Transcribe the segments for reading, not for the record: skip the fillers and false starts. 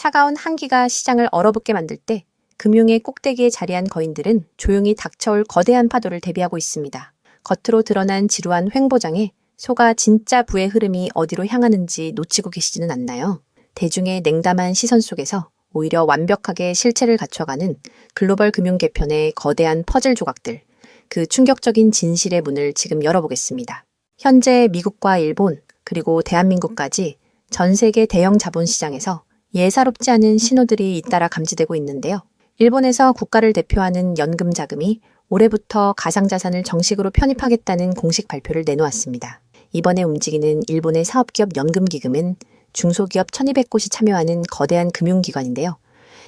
차가운 한기가 시장을 얼어붙게 만들 때 금융의 꼭대기에 자리한 거인들은 조용히 닥쳐올 거대한 파도를 대비하고 있습니다. 겉으로 드러난 지루한 횡보장에 속아 진짜 부의 흐름이 어디로 향하는지 놓치고 계시지는 않나요? 대중의 냉담한 시선 속에서 오히려 완벽하게 실체를 갖춰가는 글로벌 금융 개편의 거대한 퍼즐 조각들, 그 충격적인 진실의 문을 지금 열어보겠습니다. 현재 미국과 일본, 그리고 대한민국까지 전 세계 대형 자본시장에서 예사롭지 않은 신호들이 잇따라 감지되고 있는데요. 일본에서 국가를 대표하는 연금 자금이 올해부터 가상자산을 정식으로 편입하겠다는 공식 발표를 내놓았습니다. 이번에 움직이는 일본의 사업기업 연금기금은 중소기업 1200곳이 참여하는 거대한 금융기관인데요.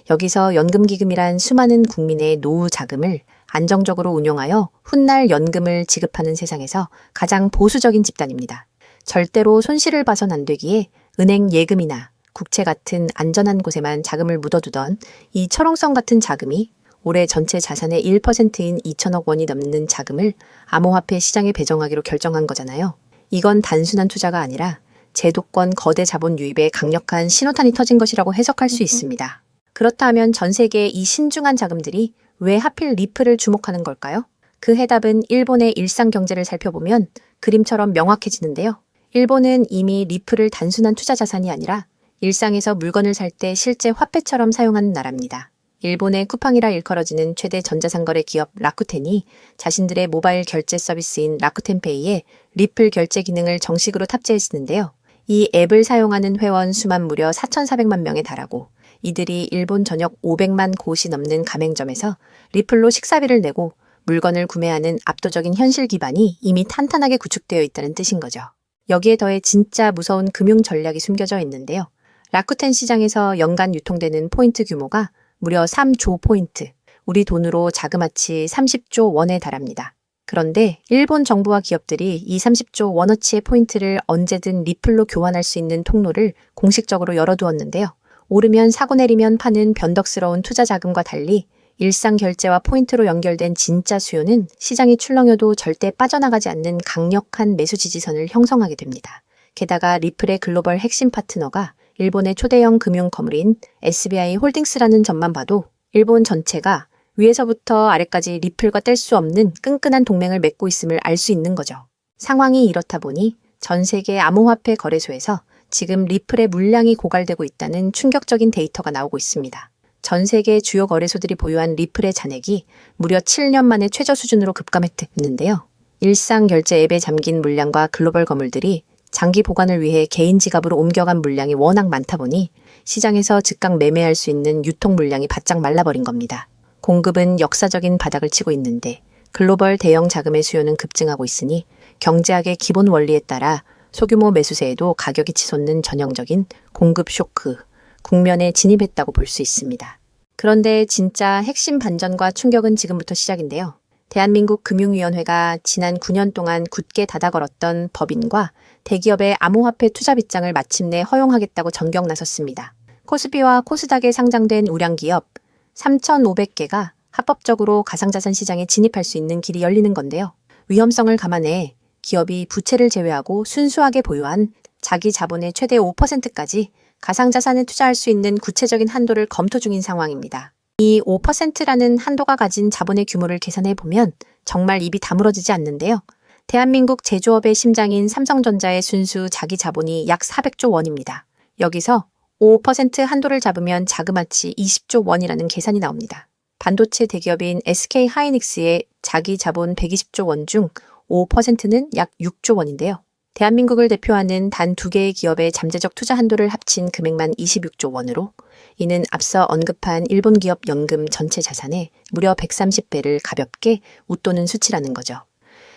여기서 연금기금이란 수많은 국민의 노후 자금을 안정적으로 운용하여 훗날 연금을 지급하는 세상에서 가장 보수적인 집단입니다. 절대로 손실을 봐선 안 되기에 은행 예금이나 국채 같은 안전한 곳에만 자금을 묻어두던 이 철옹성 같은 자금이 올해 전체 자산의 1%인 2천억 원이 넘는 자금을 암호화폐 시장에 배정하기로 결정한 거잖아요. 이건 단순한 투자가 아니라 제도권 거대 자본 유입에 강력한 신호탄이 터진 것이라고 해석할 수 있습니다. 그렇다면 전 세계의 이 신중한 자금들이 왜 하필 리플을 주목하는 걸까요? 그 해답은 일본의 일상 경제를 살펴보면 그림처럼 명확해지는데요. 일본은 이미 리플을 단순한 투자 자산이 아니라 일상에서 물건을 살 때 실제 화폐처럼 사용하는 나라입니다. 일본의 쿠팡이라 일컬어지는 최대 전자상거래 기업 라쿠텐이 자신들의 모바일 결제 서비스인 라쿠텐페이에 리플 결제 기능을 정식으로 탑재했는데요. 이 앱을 사용하는 회원 수만 무려 4,400만 명에 달하고 이들이 일본 전역 500만 곳이 넘는 가맹점에서 리플로 식사비를 내고 물건을 구매하는 압도적인 현실 기반이 이미 탄탄하게 구축되어 있다는 뜻인 거죠. 여기에 더해 진짜 무서운 금융 전략이 숨겨져 있는데요. 라쿠텐 시장에서 연간 유통되는 포인트 규모가 무려 3조 포인트, 우리 돈으로 자그마치 30조 원에 달합니다. 그런데 일본 정부와 기업들이 이 30조 원어치의 포인트를 언제든 리플로 교환할 수 있는 통로를 공식적으로 열어두었는데요. 오르면 사고 내리면 파는 변덕스러운 투자 자금과 달리 일상 결제와 포인트로 연결된 진짜 수요는 시장이 출렁여도 절대 빠져나가지 않는 강력한 매수 지지선을 형성하게 됩니다. 게다가 리플의 글로벌 핵심 파트너가 일본의 초대형 금융 거물인 SBI 홀딩스라는 점만 봐도 일본 전체가 위에서부터 아래까지 리플과 뗄 수 없는 끈끈한 동맹을 맺고 있음을 알 수 있는 거죠. 상황이 이렇다 보니 전 세계 암호화폐 거래소에서 지금 리플의 물량이 고갈되고 있다는 충격적인 데이터가 나오고 있습니다. 전 세계 주요 거래소들이 보유한 리플의 잔액이 무려 7년 만에 최저 수준으로 급감했는데요. 일상 결제 앱에 잠긴 물량과 글로벌 거물들이 장기 보관을 위해 개인 지갑으로 옮겨간 물량이 워낙 많다 보니 시장에서 즉각 매매할 수 있는 유통 물량이 바짝 말라버린 겁니다. 공급은 역사적인 바닥을 치고 있는데 글로벌 대형 자금의 수요는 급증하고 있으니 경제학의 기본 원리에 따라 소규모 매수세에도 가격이 치솟는 전형적인 공급 쇼크, 국면에 진입했다고 볼 수 있습니다. 그런데 진짜 핵심 반전과 충격은 지금부터 시작인데요. 대한민국 금융위원회가 지난 9년 동안 굳게 닫아걸었던 법인과 대기업의 암호화폐 투자 빗장을 마침내 허용하겠다고 전격 나섰습니다. 코스피와 코스닥에 상장된 우량기업 3,500개가 합법적으로 가상자산 시장에 진입할 수 있는 길이 열리는 건데요. 위험성을 감안해 기업이 부채를 제외하고 순수하게 보유한 자기 자본의 최대 5%까지 가상자산에 투자할 수 있는 구체적인 한도를 검토 중인 상황입니다. 이 5%라는 한도가 가진 자본의 규모를 계산해 보면 정말 입이 다물어지지 않는데요. 대한민국 제조업의 심장인 삼성전자의 순수 자기 자본이 약 400조 원입니다. 여기서 5% 한도를 잡으면 자그마치 20조 원이라는 계산이 나옵니다. 반도체 대기업인 SK하이닉스의 자기 자본 120조 원 중 5%는 약 6조 원인데요. 대한민국을 대표하는 단 2개의 기업의 잠재적 투자 한도를 합친 금액만 26조 원으로 이는 앞서 언급한 일본 기업 연금 전체 자산의 무려 130배를 가볍게 웃도는 수치라는 거죠.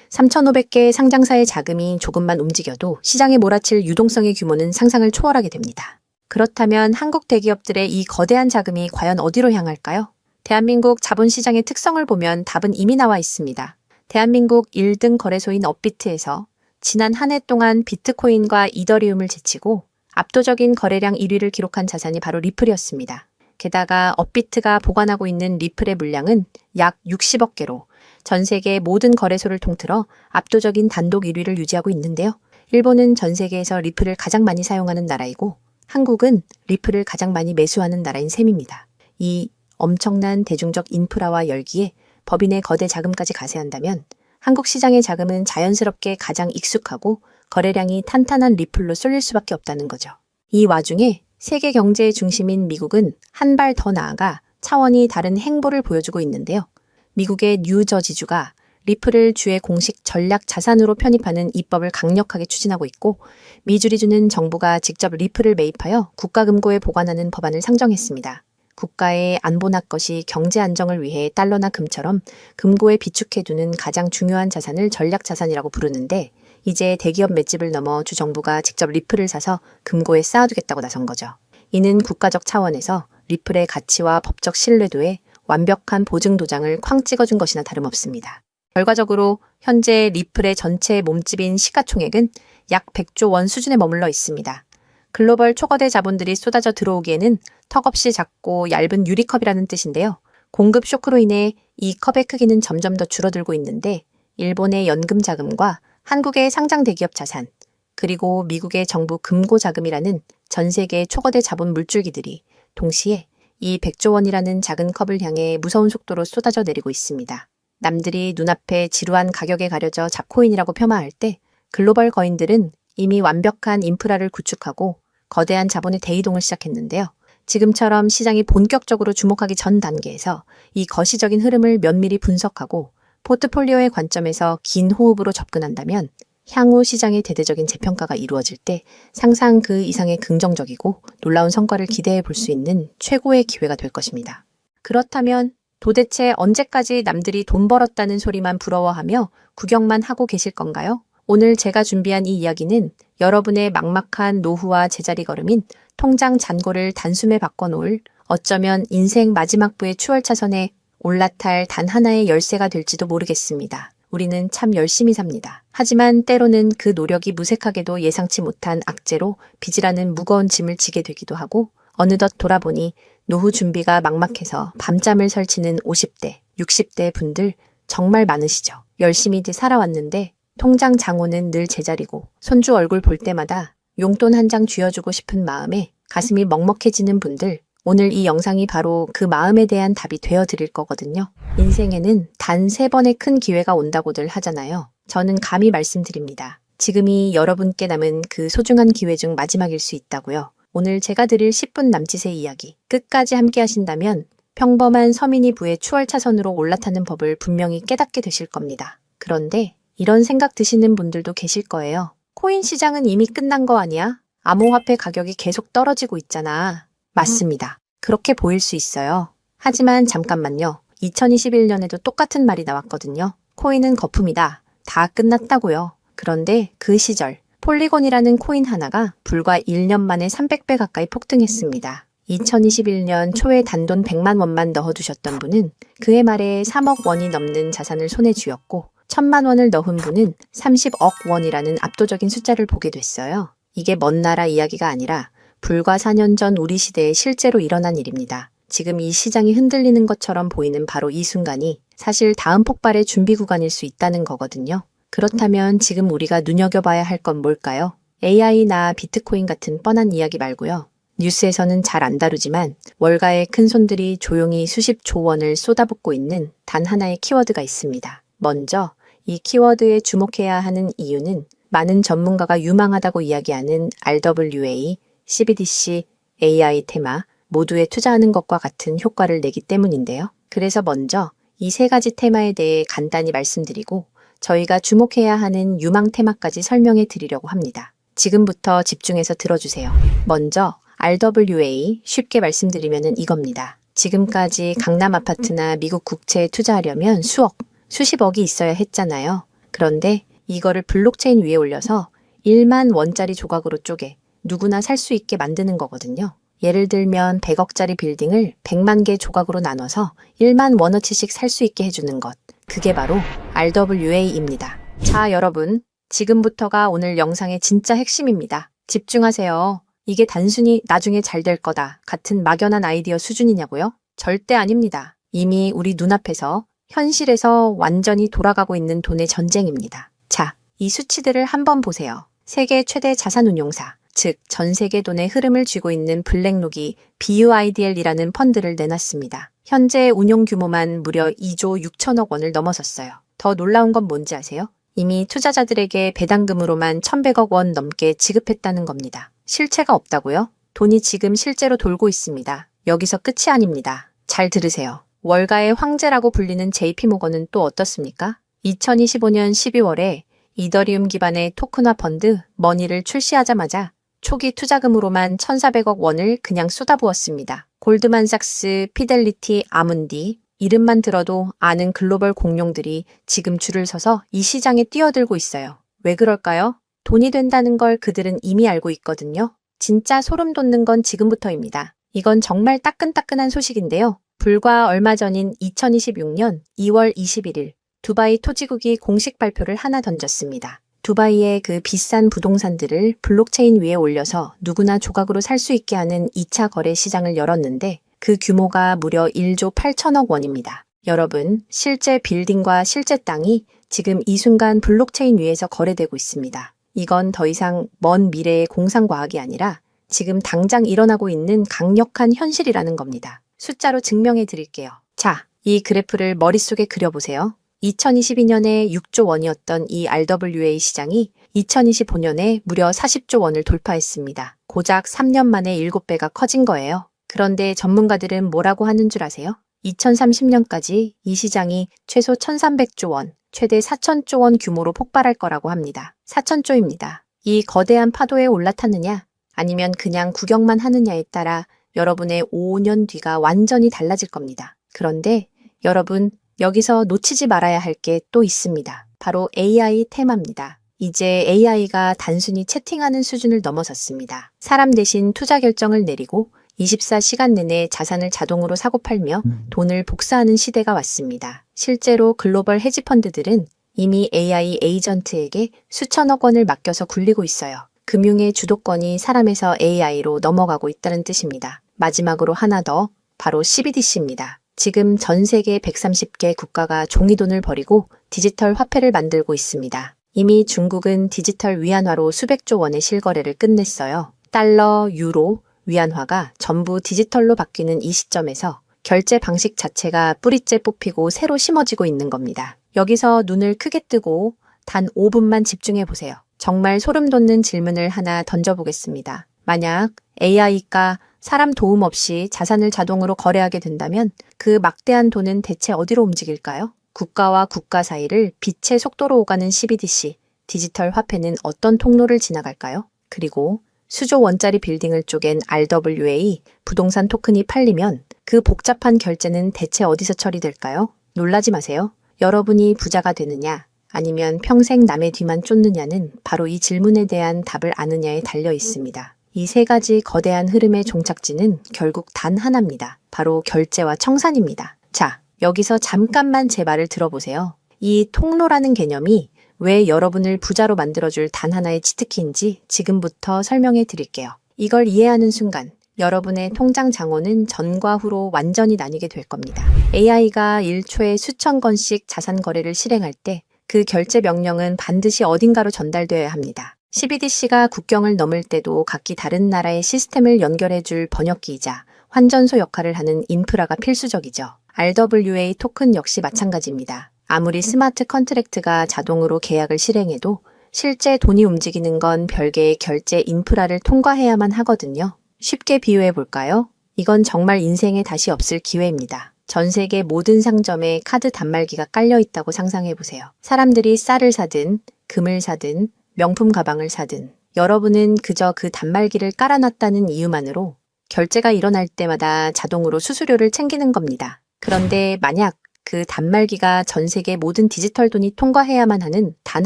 3,500개의 상장사의 자금이 조금만 움직여도 시장에 몰아칠 유동성의 규모는 상상을 초월하게 됩니다. 그렇다면 한국 대기업들의 이 거대한 자금이 과연 어디로 향할까요? 대한민국 자본시장의 특성을 보면 답은 이미 나와 있습니다. 대한민국 1등 거래소인 업비트에서 지난 한 해 동안 비트코인과 이더리움을 제치고 압도적인 거래량 1위를 기록한 자산이 바로 리플이었습니다. 게다가 업비트가 보관하고 있는 리플의 물량은 약 60억 개로 전 세계 모든 거래소를 통틀어 압도적인 단독 1위를 유지하고 있는데요. 일본은 전 세계에서 리플을 가장 많이 사용하는 나라이고 한국은 리플을 가장 많이 매수하는 나라인 셈입니다. 이 엄청난 대중적 인프라와 열기에 법인의 거대 자금까지 가세한다면 한국 시장의 자금은 자연스럽게 가장 익숙하고 거래량이 탄탄한 리플로 쏠릴 수밖에 없다는 거죠. 이 와중에 세계 경제의 중심인 미국은 한 발 더 나아가 차원이 다른 행보를 보여주고 있는데요. 미국의 뉴저지주가 리플을 주의 공식 전략 자산으로 편입하는 입법을 강력하게 추진하고 있고, 미주리주는 정부가 직접 리플을 매입하여 국가금고에 보관하는 법안을 상정했습니다. 국가의 안보나 것이 경제 안정을 위해 달러나 금처럼 금고에 비축해두는 가장 중요한 자산을 전략 자산이라고 부르는데, 이제 대기업 맷집을 넘어 주정부가 직접 리플을 사서 금고에 쌓아두겠다고 나선 거죠. 이는 국가적 차원에서 리플의 가치와 법적 신뢰도에 완벽한 보증 도장을 쾅 찍어준 것이나 다름없습니다. 결과적으로 현재 리플의 전체 몸집인 시가총액은 약 100조 원 수준에 머물러 있습니다. 글로벌 초거대 자본들이 쏟아져 들어오기에는 턱없이 작고 얇은 유리컵이라는 뜻인데요. 공급 쇼크로 인해 이 컵의 크기는 점점 더 줄어들고 있는데, 일본의 연금 자금과 한국의 상장 대기업 자산, 그리고 미국의 정부 금고 자금이라는 전 세계 초거대 자본 물줄기들이 동시에 이 100조 원이라는 작은 컵을 향해 무서운 속도로 쏟아져 내리고 있습니다. 남들이 눈앞에 지루한 가격에 가려져 잡코인이라고 폄하할 때 글로벌 거인들은 이미 완벽한 인프라를 구축하고 거대한 자본의 대이동을 시작했는데요. 지금처럼 시장이 본격적으로 주목하기 전 단계에서 이 거시적인 흐름을 면밀히 분석하고 포트폴리오의 관점에서 긴 호흡으로 접근한다면 향후 시장의 대대적인 재평가가 이루어질 때 상상 그 이상의 긍정적이고 놀라운 성과를 기대해 볼 수 있는 최고의 기회가 될 것입니다. 그렇다면 도대체 언제까지 남들이 돈 벌었다는 소리만 부러워하며 구경만 하고 계실 건가요? 오늘 제가 준비한 이 이야기는 여러분의 막막한 노후와 제자리 걸음인 통장 잔고를 단숨에 바꿔놓을, 어쩌면 인생 마지막 부의 추월차선에 올라탈 단 하나의 열쇠가 될지도 모르겠습니다. 우리는 참 열심히 삽니다. 하지만 때로는 그 노력이 무색하게도 예상치 못한 악재로 빚이라는 무거운 짐을 지게 되기도 하고, 어느덧 돌아보니 노후 준비가 막막해서 밤잠을 설치는 50대, 60대 분들 정말 많으시죠. 열심히들 살아왔는데 통장 잔고는 늘 제자리고 손주 얼굴 볼 때마다 용돈 한 장 쥐어주고 싶은 마음에 가슴이 먹먹해지는 분들, 오늘 이 영상이 바로 그 마음에 대한 답이 되어드릴 거거든요. 인생에는 단 3번의 큰 기회가 온다고들 하잖아요. 저는 감히 말씀드립니다. 지금이 여러분께 남은 그 소중한 기회 중 마지막일 수 있다고요. 오늘 제가 드릴 10분 남짓의 이야기, 끝까지 함께 하신다면 평범한 서민이 부의 추월차선으로 올라타는 법을 분명히 깨닫게 되실 겁니다. 그런데 이런 생각 드시는 분들도 계실 거예요. 코인 시장은 이미 끝난 거 아니야? 암호화폐 가격이 계속 떨어지고 있잖아. 맞습니다. 그렇게 보일 수 있어요. 하지만 잠깐만요. 2021년에도 똑같은 말이 나왔거든요. 코인은 거품이다. 다 끝났다고요. 그런데 그 시절 폴리곤이라는 코인 하나가 불과 1년 만에 300배 가까이 폭등했습니다. 2021년 초에 단돈 100만 원만 넣어두셨던 분은 그해 말에 3억 원이 넘는 자산을 손에 쥐었고, 1000만 원을 넣은 분은 30억 원이라는 압도적인 숫자를 보게 됐어요. 이게 먼 나라 이야기가 아니라 불과 4년 전 우리 시대에 실제로 일어난 일입니다. 지금 이 시장이 흔들리는 것처럼 보이는 바로 이 순간이 사실 다음 폭발의 준비 구간일 수 있다는 거거든요. 그렇다면 지금 우리가 눈여겨봐야 할 건 뭘까요? AI나 비트코인 같은 뻔한 이야기 말고요. 뉴스에서는 잘 안 다루지만 월가의 큰 손들이 조용히 수십조 원을 쏟아붓고 있는 단 하나의 키워드가 있습니다. 먼저 이 키워드에 주목해야 하는 이유는 많은 전문가가 유망하다고 이야기하는 RWA, CBDC, AI 테마 모두에 투자하는 것과 같은 효과를 내기 때문인데요. 그래서 먼저 이 3가지 테마에 대해 간단히 말씀드리고 저희가 주목해야 하는 유망 테마까지 설명해 드리려고 합니다. 지금부터 집중해서 들어주세요. 먼저 RWA, 쉽게 말씀드리면 이겁니다. 지금까지 강남 아파트나 미국 국채에 투자하려면 수억, 수십억이 있어야 했잖아요. 그런데 이거를 블록체인 위에 올려서 1만 원짜리 조각으로 쪼개 누구나 살 수 있게 만드는 거거든요. 예를 들면 100억짜리 빌딩을 100만 개 조각으로 나눠서 1만 원어치씩 살 수 있게 해주는 것. 그게 바로 RWA입니다. 자, 여러분. 지금부터가 오늘 영상의 진짜 핵심입니다. 집중하세요. 이게 단순히 나중에 잘 될 거다 같은 막연한 아이디어 수준이냐고요? 절대 아닙니다. 이미 우리 눈앞에서 현실에서 완전히 돌아가고 있는 돈의 전쟁입니다. 자, 이 수치들을 한번 보세요. 세계 최대 자산운용사 즉 전 세계 돈의 흐름을 쥐고 있는 블랙록이 BUIDL이라는 펀드를 내놨습니다. 현재 운용 규모만 무려 2조 6천억 원을 넘어섰어요. 더 놀라운 건 뭔지 아세요? 이미 투자자들에게 배당금으로만 1,100억 원 넘게 지급했다는 겁니다. 실체가 없다고요? 돈이 지금 실제로 돌고 있습니다. 여기서 끝이 아닙니다. 잘 들으세요. 월가의 황제라고 불리는 JP모건은 또 어떻습니까? 2025년 12월에 이더리움 기반의 토큰화 펀드 머니를 출시하자마자 초기 투자금으로만 1,400억 원을 그냥 쏟아부었습니다. 골드만삭스, 피델리티, 아문디, 이름만 들어도 아는 글로벌 공룡들이 지금 줄을 서서 이 시장에 뛰어들고 있어요. 왜 그럴까요? 돈이 된다는 걸 그들은 이미 알고 있거든요. 진짜 소름 돋는 건 지금부터입니다. 이건 정말 따끈따끈한 소식인데요. 불과 얼마 전인 2026년 2월 21일 두바이 토지국이 공식 발표를 하나 던졌습니다. 두바이의 그 비싼 부동산들을 블록체인 위에 올려서 누구나 조각으로 살 수 있게 하는 2차 거래 시장을 열었는데 그 규모가 무려 1조 8천억 원입니다. 여러분, 실제 빌딩과 실제 땅이 지금 이 순간 블록체인 위에서 거래되고 있습니다. 이건 더 이상 먼 미래의 공상과학이 아니라 지금 당장 일어나고 있는 강력한 현실이라는 겁니다. 숫자로 증명해 드릴게요. 자, 이 그래프를 머릿속에 그려보세요. 2022년에 6조 원이었던 이 RWA 시장이 2025년에 무려 40조 원을 돌파했습니다. 고작 3년 만에 7배가 커진 거예요. 그런데 전문가들은 뭐라고 하는 줄 아세요? 2030년까지 이 시장이 최소 1,300조 원, 최대 4,000조 원 규모로 폭발할 거라고 합니다. 4,000조입니다. 이 거대한 파도에 올라탔느냐, 아니면 그냥 구경만 하느냐에 따라 여러분의 5년 뒤가 완전히 달라질 겁니다. 그런데 여러분, 여기서 놓치지 말아야 할 게 또 있습니다. 바로 AI 테마입니다. 이제 AI가 단순히 채팅하는 수준을 넘어섰습니다. 사람 대신 투자 결정을 내리고 24시간 내내 자산을 자동으로 사고팔며 돈을 복사하는 시대가 왔습니다. 실제로 글로벌 헤지펀드들은 이미 AI 에이전트에게 수천억 원을 맡겨서 굴리고 있어요. 금융의 주도권이 사람에서 AI로 넘어가고 있다는 뜻입니다. 마지막으로 하나 더, 바로 CBDC입니다. 지금 전 세계 130개 국가가 종이돈을 버리고 디지털 화폐를 만들고 있습니다. 이미 중국은 디지털 위안화로 수백조 원의 실거래를 끝냈어요. 달러, 유로, 위안화가 전부 디지털로 바뀌는 이 시점에서 결제 방식 자체가 뿌리째 뽑히고 새로 심어지고 있는 겁니다. 여기서 눈을 크게 뜨고 단 5분만 집중해 보세요. 정말 소름 돋는 질문을 하나 던져보겠습니다. 만약 AI가 사람 도움 없이 자산을 자동으로 거래하게 된다면 그 막대한 돈은 대체 어디로 움직일까요? 국가와 국가 사이를 빛의 속도로 오가는 CBDC, 디지털 화폐는 어떤 통로를 지나갈까요? 그리고 수조 원짜리 빌딩을 쪼갠 RWA, 부동산 토큰이 팔리면 그 복잡한 결제는 대체 어디서 처리될까요? 놀라지 마세요. 여러분이 부자가 되느냐, 아니면 평생 남의 뒤만 쫓느냐는 바로 이 질문에 대한 답을 아느냐에 달려 있습니다. 이 세 가지 거대한 흐름의 종착지는 결국 단 하나입니다. 바로 결제와 청산입니다. 자, 여기서 잠깐만 제 말을 들어보세요. 이 통로라는 개념이 왜 여러분을 부자로 만들어줄 단 하나의 치트키인지 지금부터 설명해 드릴게요. 이걸 이해하는 순간 여러분의 통장 장원은 전과 후로 완전히 나뉘게 될 겁니다. AI가 1초에 수천 건씩 자산 거래를 실행할 때 그 결제 명령은 반드시 어딘가로 전달되어야 합니다. CBDC가 국경을 넘을 때도 각기 다른 나라의 시스템을 연결해줄 번역기이자 환전소 역할을 하는 인프라가 필수적이죠. RWA 토큰 역시 마찬가지입니다. 아무리 스마트 컨트랙트가 자동으로 계약을 실행해도 실제 돈이 움직이는 건 별개의 결제 인프라를 통과해야만 하거든요. 쉽게 비유해 볼까요? 이건 정말 인생에 다시 없을 기회입니다. 전 세계 모든 상점에 카드 단말기가 깔려 있다고 상상해 보세요. 사람들이 쌀을 사든, 금을 사든, 명품 가방을 사든 여러분은 그저 그 단말기를 깔아놨다는 이유만으로 결제가 일어날 때마다 자동으로 수수료를 챙기는 겁니다. 그런데 만약 그 단말기가 전 세계 모든 디지털 돈이 통과해야만 하는 단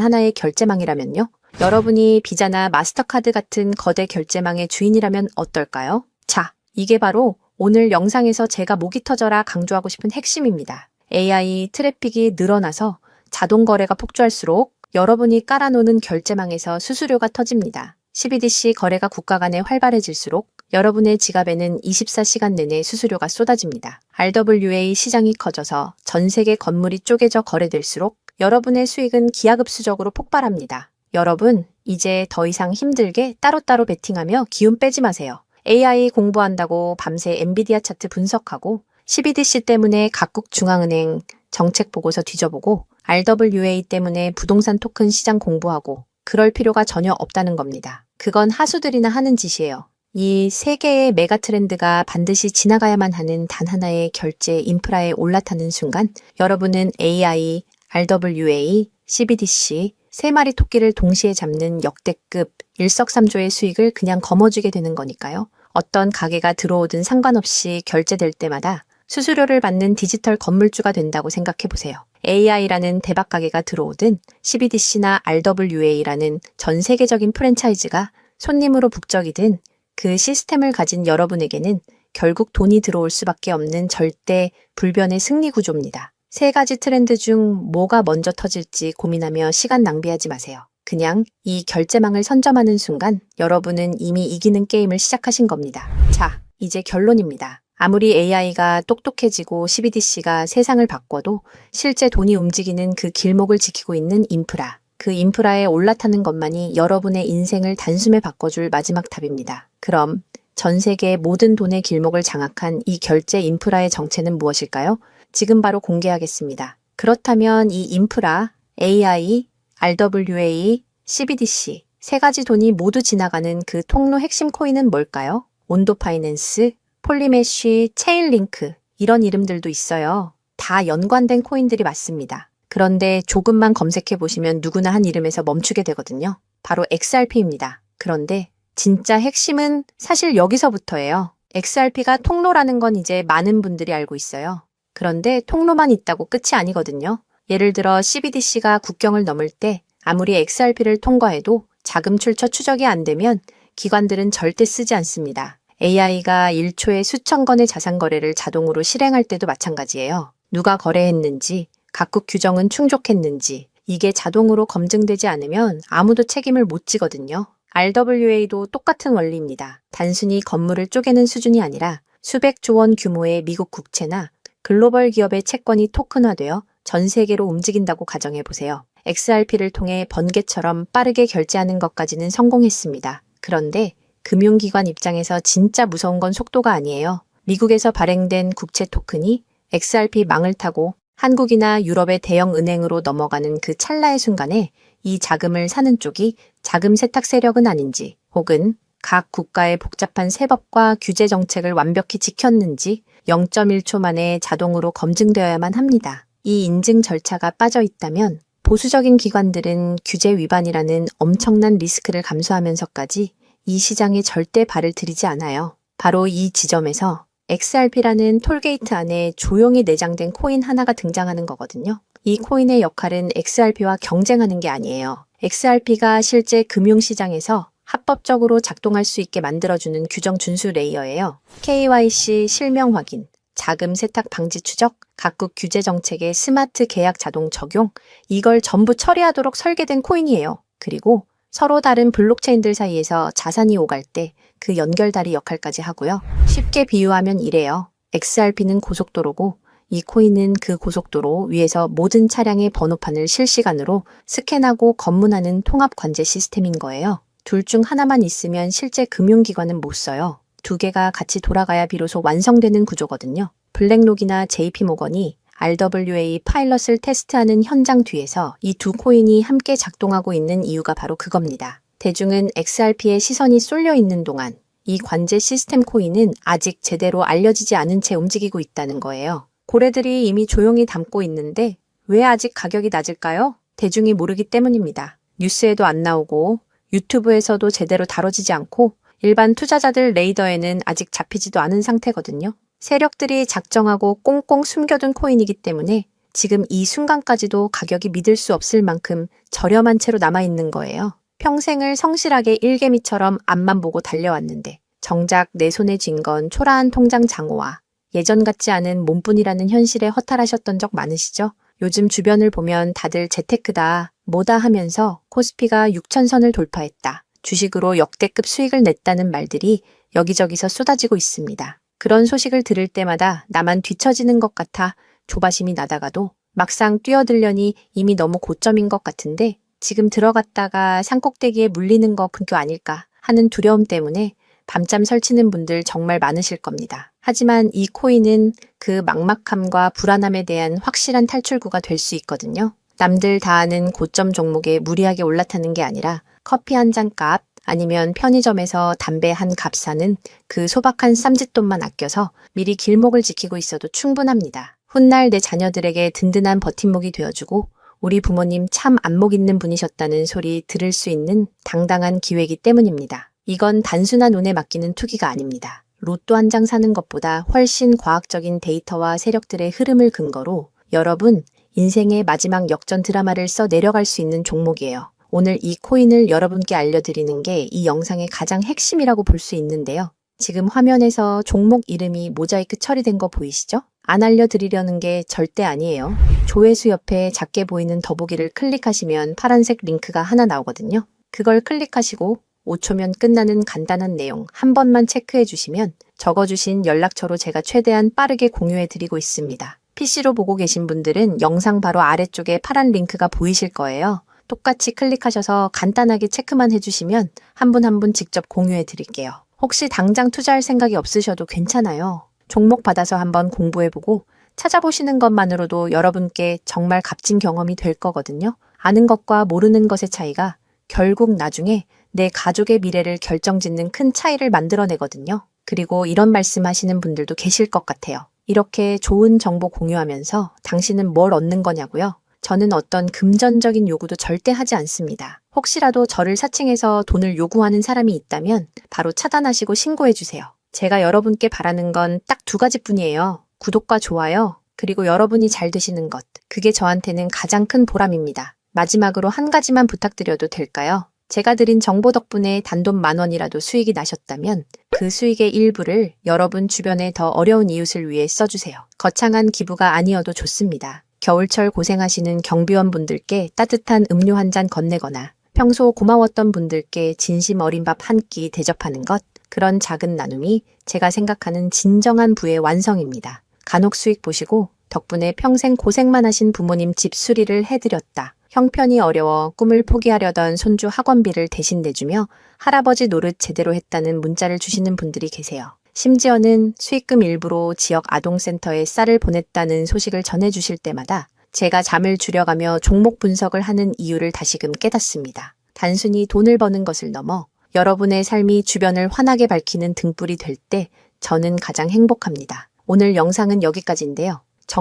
하나의 결제망이라면요? 여러분이 비자나 마스터카드 같은 거대 결제망의 주인이라면 어떨까요? 자, 이게 바로 오늘 영상에서 제가 목이 터져라 강조하고 싶은 핵심입니다. AI 트래픽이 늘어나서 자동 거래가 폭주할수록 여러분이 깔아놓는 결제망에서 수수료가 터집니다. CBDC 거래가 국가 간에 활발해질수록 여러분의 지갑에는 24시간 내내 수수료가 쏟아집니다. RWA 시장이 커져서 전 세계 건물이 쪼개져 거래될수록 여러분의 수익은 기하급수적으로 폭발합니다. 여러분, 이제 더 이상 힘들게 따로따로 베팅하며 기운 빼지 마세요. AI 공부한다고 밤새 엔비디아 차트 분석하고 12DC 때문에 각국 중앙은행 정책 보고서 뒤져보고 RWA 때문에 부동산 토큰 시장 공부하고 그럴 필요가 전혀 없다는 겁니다. 그건 하수들이나 하는 짓이에요. 이 세 개의 메가 트렌드가 반드시 지나가야만 하는 단 하나의 결제 인프라에 올라타는 순간 여러분은 AI, RWA, CBDC 세 마리 토끼를 동시에 잡는 역대급 일석삼조의 수익을 그냥 거머쥐게 되는 거니까요. 어떤 가게가 들어오든 상관없이 결제될 때마다 수수료를 받는 디지털 건물주가 된다고 생각해 보세요. AI라는 대박 가게가 들어오든 CBDC나 RWA라는 전 세계적인 프랜차이즈가 손님으로 북적이든 그 시스템을 가진 여러분에게는 결국 돈이 들어올 수밖에 없는 절대 불변의 승리 구조입니다. 세 가지 트렌드 중 뭐가 먼저 터질지 고민하며 시간 낭비하지 마세요. 그냥 이 결제망을 선점하는 순간 여러분은 이미 이기는 게임을 시작하신 겁니다. 자, 이제 결론입니다. 아무리 AI가 똑똑해지고 CBDC가 세상을 바꿔도 실제 돈이 움직이는 그 길목을 지키고 있는 인프라, 그 인프라에 올라타는 것만이 여러분의 인생을 단숨에 바꿔줄 마지막 답입니다. 그럼 전 세계의 모든 돈의 길목을 장악한 이 결제 인프라의 정체는 무엇일까요? 지금 바로 공개하겠습니다. 그렇다면 이 인프라, AI, RWA, CBDC 세 가지 돈이 모두 지나가는 그 통로 핵심 코인은 뭘까요? 온도 파이낸스, 폴리메쉬, 체인링크 이런 이름들도 있어요. 다 연관된 코인들이 맞습니다. 그런데 조금만 검색해 보시면 누구나 한 이름에서 멈추게 되거든요. 바로 XRP입니다. 그런데 진짜 핵심은 사실 여기서부터예요. XRP가 통로라는 건 이제 많은 분들이 알고 있어요. 그런데 통로만 있다고 끝이 아니거든요. 예를 들어 CBDC가 국경을 넘을 때 아무리 XRP를 통과해도 자금 출처 추적이 안 되면 기관들은 절대 쓰지 않습니다. AI가 1초에 수천 건의 자산 거래를 자동으로 실행할 때도 마찬가지예요. 누가 거래했는지, 각국 규정은 충족했는지 이게 자동으로 검증되지 않으면 아무도 책임을 못 지거든요. RWA도 똑같은 원리입니다. 단순히 건물을 쪼개는 수준이 아니라 수백조 원 규모의 미국 국채나 글로벌 기업의 채권이 토큰화되어 전 세계로 움직인다고 가정해보세요. XRP를 통해 번개처럼 빠르게 결제하는 것까지는 성공했습니다. 그런데 금융기관 입장에서 진짜 무서운 건 속도가 아니에요. 미국에서 발행된 국채 토큰이 XRP 망을 타고 한국이나 유럽의 대형 은행으로 넘어가는 그 찰나의 순간에 이 자금을 사는 쪽이 자금 세탁 세력은 아닌지 혹은 각 국가의 복잡한 세법과 규제 정책을 완벽히 지켰는지 0.1초 만에 자동으로 검증되어야만 합니다. 이 인증 절차가 빠져 있다면 보수적인 기관들은 규제 위반이라는 엄청난 리스크를 감수하면서까지 이 시장에 절대 발을 들이지 않아요. 바로 이 지점에서 XRP라는 톨게이트 안에 조용히 내장된 코인 하나가 등장하는 거거든요. 이 코인의 역할은 XRP와 경쟁하는 게 아니에요. XRP가 실제 금융시장에서 합법적으로 작동할 수 있게 만들어주는 규정 준수 레이어예요. KYC 실명 확인, 자금 세탁 방지 추적, 각국 규제 정책의 스마트 계약 자동 적용, 이걸 전부 처리하도록 설계된 코인이에요. 그리고 서로 다른 블록체인들 사이에서 자산이 오갈 때 그 연결다리 역할까지 하고요. 쉽게 비유하면 이래요. XRP는 고속도로고 이 코인은 그 고속도로 위에서 모든 차량의 번호판을 실시간으로 스캔하고 검문하는 통합 관제 시스템인 거예요. 둘 중 하나만 있으면 실제 금융기관은 못 써요. 두 개가 같이 돌아가야 비로소 완성되는 구조거든요. 블랙록이나 JP모건이 RWA 파일럿을 테스트하는 현장 뒤에서 이 두 코인이 함께 작동하고 있는 이유가 바로 그겁니다. 대중은 XRP에 시선이 쏠려 있는 동안 이 관제 시스템 코인은 아직 제대로 알려지지 않은 채 움직이고 있다는 거예요. 고래들이 이미 조용히 담고 있는데 왜 아직 가격이 낮을까요? 대중이 모르기 때문입니다. 뉴스에도 안 나오고 유튜브에서도 제대로 다뤄지지 않고 일반 투자자들 레이더에는 아직 잡히지도 않은 상태거든요. 세력들이 작정하고 꽁꽁 숨겨둔 코인이기 때문에 지금 이 순간까지도 가격이 믿을 수 없을 만큼 저렴한 채로 남아있는 거예요. 평생을 성실하게 일개미처럼 앞만 보고 달려왔는데 정작 내 손에 쥔 건 초라한 통장 잔고와 예전 같지 않은 몸뿐이라는 현실에 허탈하셨던 적 많으시죠? 요즘 주변을 보면 다들 재테크다, 뭐다 하면서 코스피가 6,000선을 돌파했다, 주식으로 역대급 수익을 냈다는 말들이 여기저기서 쏟아지고 있습니다. 그런 소식을 들을 때마다 나만 뒤처지는 것 같아 조바심이 나다가도 막상 뛰어들려니 이미 너무 고점인 것 같은데 지금 들어갔다가 산꼭대기에 물리는 거 근교 아닐까 하는 두려움 때문에 밤잠 설치는 분들 정말 많으실 겁니다. 하지만 이 코인은 그 막막함과 불안함에 대한 확실한 탈출구가 될 수 있거든요. 남들 다 아는 고점 종목에 무리하게 올라타는 게 아니라 커피 한 잔 값 아니면 편의점에서 담배 한 값 사는 그 소박한 쌈짓돈만 아껴서 미리 길목을 지키고 있어도 충분합니다. 훗날 내 자녀들에게 든든한 버팀목이 되어주고 우리 부모님 참 안목 있는 분이셨다는 소리 들을 수 있는 당당한 기회이기 때문입니다. 이건 단순한 운에 맡기는 투기가 아닙니다. 로또 한 장 사는 것보다 훨씬 과학적인 데이터와 세력들의 흐름을 근거로 여러분 인생의 마지막 역전 드라마를 써 내려갈 수 있는 종목이에요. 오늘 이 코인을 여러분께 알려드리는 게 이 영상의 가장 핵심이라고 볼 수 있는데요. 지금 화면에서 종목 이름이 모자이크 처리된 거 보이시죠? 안 알려드리려는 게 절대 아니에요. 조회수 옆에 작게 보이는 더보기를 클릭하시면 파란색 링크가 하나 나오거든요. 그걸 클릭하시고 5초면 끝나는 간단한 내용 한 번만 체크해 주시면 적어주신 연락처로 제가 최대한 빠르게 공유해 드리고 있습니다. PC로 보고 계신 분들은 영상 바로 아래쪽에 파란 링크가 보이실 거예요. 똑같이 클릭하셔서 간단하게 체크만 해주시면 한 분 한 분 직접 공유해 드릴게요. 혹시 당장 투자할 생각이 없으셔도 괜찮아요. 종목 받아서 한번 공부해보고 찾아보시는 것만으로도 여러분께 정말 값진 경험이 될 거거든요. 아는 것과 모르는 것의 차이가 결국 나중에 내 가족의 미래를 결정짓는 큰 차이를 만들어내거든요. 그리고 이런 말씀하시는 분들도 계실 것 같아요. 이렇게 좋은 정보 공유하면서 당신은 뭘 얻는 거냐고요? 저는 어떤 금전적인 요구도 절대 하지 않습니다. 혹시라도 저를 사칭해서 돈을 요구하는 사람이 있다면 바로 차단하시고 신고해주세요. 제가 여러분께 바라는 건 딱 두 가지뿐이에요. 구독과 좋아요, 그리고 여러분이 잘 되시는 것. 그게 저한테는 가장 큰 보람입니다. 마지막으로 한 가지만 부탁드려도 될까요? 제가 드린 정보 덕분에 단돈 10,000원이라도 수익이 나셨다면 그 수익의 일부를 여러분 주변에 더 어려운 이웃을 위해 써주세요. 거창한 기부가 아니어도 좋습니다. 겨울철 고생하시는 경비원 분들께 따뜻한 음료 한 잔 건네거나 평소 고마웠던 분들께 진심 어린 밥 한 끼 대접하는 것, 그런 작은 나눔이 제가 생각하는 진정한 부의 완성입니다. 간혹 수익 보시고 덕분에 평생 고생만 하신 부모님 집 수리를 해드렸다. 형편이 어려워 꿈을 포기하려던 손주 학원비를 대신 내주며 할아버지 노릇 제대로 했다는 문자를 주시는 분들이 계세요. 심지어는 수익금 일부로 지역 아동센터에 쌀을 보냈다는 소식을 전해주실 때마다 제가 잠을 줄여가며 종목 분석을 하는 이유를 다시금 깨닫습니다. 단순히 돈을 버는 것을 넘어 여러분의 삶이 주변을 환하게 밝히는 등불이 될 때 저는 가장 행복합니다. 오늘 영상은 여기까지인데요.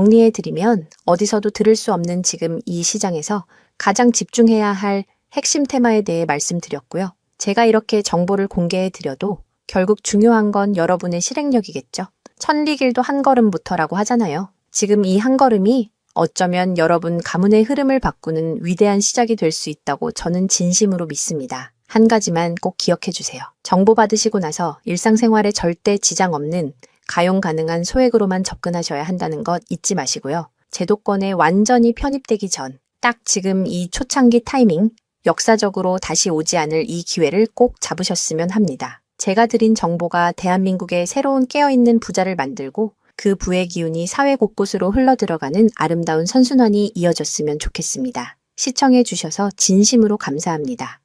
정리해드리면 어디서도 들을 수 없는 지금 이 시장에서 가장 집중해야 할 핵심 테마에 대해 말씀드렸고요. 제가 이렇게 정보를 공개해드려도 결국 중요한 건 여러분의 실행력이겠죠. 천리길도 한 걸음부터라고 하잖아요. 지금 이 한 걸음이 어쩌면 여러분 가문의 흐름을 바꾸는 위대한 시작이 될 수 있다고 저는 진심으로 믿습니다. 한 가지만 꼭 기억해 주세요. 정보 받으시고 나서 일상생활에 절대 지장 없는 가용 가능한 소액으로만 접근하셔야 한다는 것 잊지 마시고요. 제도권에 완전히 편입되기 전, 딱 지금 이 초창기 타이밍, 역사적으로 다시 오지 않을 이 기회를 꼭 잡으셨으면 합니다. 제가 드린 정보가 대한민국의 새로운 깨어있는 부자를 만들고 그 부의 기운이 사회 곳곳으로 흘러들어가는 아름다운 선순환이 이어졌으면 좋겠습니다. 시청해 주셔서 진심으로 감사합니다.